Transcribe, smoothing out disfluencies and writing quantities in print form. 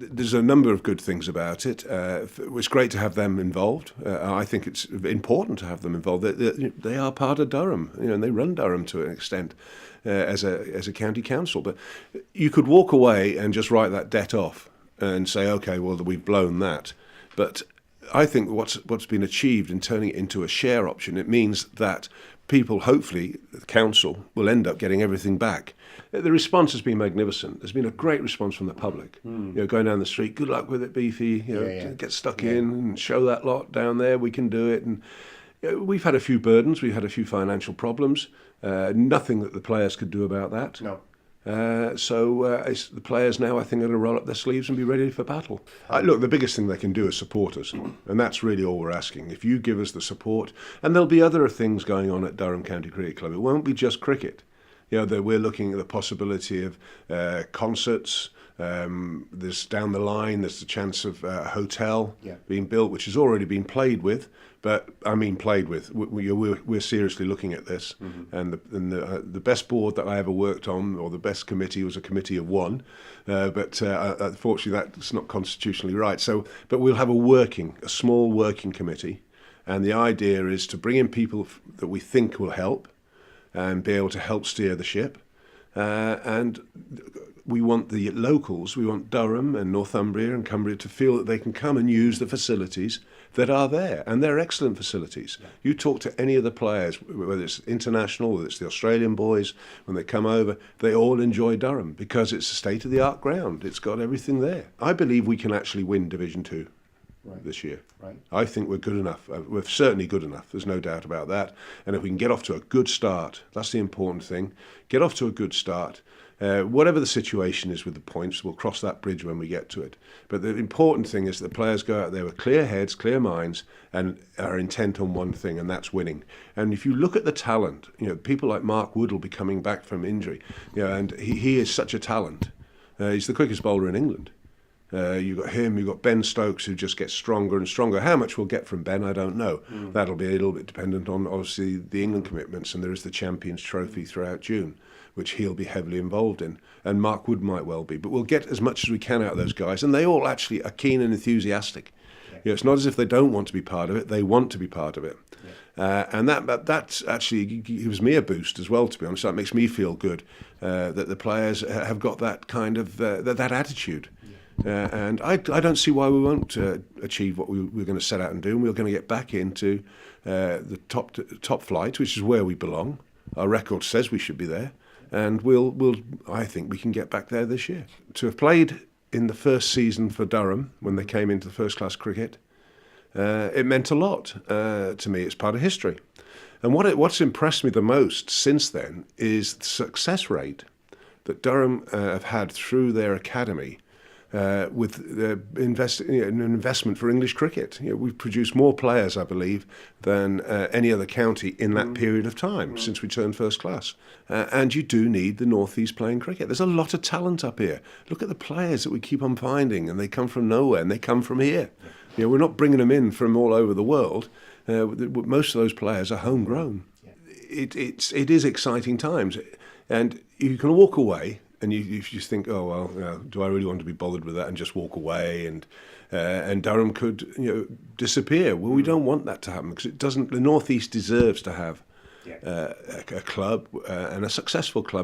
There's a number of good things about it. It's great to have them involved. I think it's important to have them involved. They are part of Durham, and they run Durham to an extent as a county council. But you could walk away and just write that debt off and say, okay, well, we've blown that. But I think what's been achieved in turning it into a share option, it means that people, hopefully, the council, will end up getting everything back. The response has been magnificent. There's been a great response from the public. Going down the street, good luck with it, Beefy. Get stuck in and show that lot down there. We can do it. And we've had a few burdens. We've had a few financial problems. Nothing that the players could do about that. No. It's the players now, I think, are going to roll up their sleeves and be ready for battle. Look, the biggest thing they can do is support us, and that's really all we're asking. If you give us the support, and there'll be other things going on at Durham County Cricket Club. It won't be just cricket. We're looking at the possibility of concerts. There's down the line, there's the chance of a hotel being built, which has already been played with. But I mean, played with. We're seriously looking at this, and the best board that I ever worked on, or the best committee, was a committee of one. But unfortunately, that's not constitutionally right. But we'll have a small working committee, and the idea is to bring in people that we think will help, and be able to help steer the ship. And we want the locals, we want Durham and Northumbria and Cumbria to feel that they can come and use the facilities that are there. And they're excellent facilities. You talk to any of the players, whether it's international, whether it's the Australian boys, when they come over, they all enjoy Durham because it's a state-of-the-art ground. It's got everything there. I believe we can actually win Division 2. This year. I think we're good enough. We're certainly good enough. There's no doubt about that. And if we can get off to a good start, that's the important thing. Get off to a good start. Whatever the situation is with the points, we'll cross that bridge when we get to it. But the important thing is that the players go out there with clear heads, clear minds, and are intent on one thing, and that's winning. And if you look at the talent, people like Mark Wood will be coming back from injury, and he is such a talent. He's the quickest bowler in England. You've got him, you've got Ben Stokes, who just gets stronger and stronger. How much we'll get from Ben, I don't know. That'll be a little bit dependent on, obviously, the England commitments, and there is the Champions Trophy throughout June, which he'll be heavily involved in, and Mark Wood might well be. But we'll get as much as we can out of those guys, and they all actually are keen and enthusiastic. It's not as if they don't want to be part of it, they want to be part of it. And that actually gives me a boost as well, to be honest. That makes me feel good, that the players have got that kind of, that attitude. And I don't see why we won't achieve what we're going to set out and do. And we're going to get back into the top flight, which is where we belong. Our record says we should be there, and I think we can get back there this year. To have played in the first season for Durham when they came into first-class cricket, it meant a lot to me. It's part of history. And what's impressed me the most since then is the success rate that Durham have had through their academy. With an investment for English cricket. We've produced more players, I believe, than any other county in that period of time since we turned first class. And you do need the North East playing cricket. There's a lot of talent up here. Look at the players that we keep on finding, and they come from nowhere, and they come from here. We're not bringing them in from all over the world. Most of those players are homegrown. It is exciting times, and you can walk away. And you just think, oh well, do I really want to be bothered with that, and just walk away, and Durham could disappear? Well, we don't want that to happen, because it doesn't. The North East deserves to have a club and a successful club.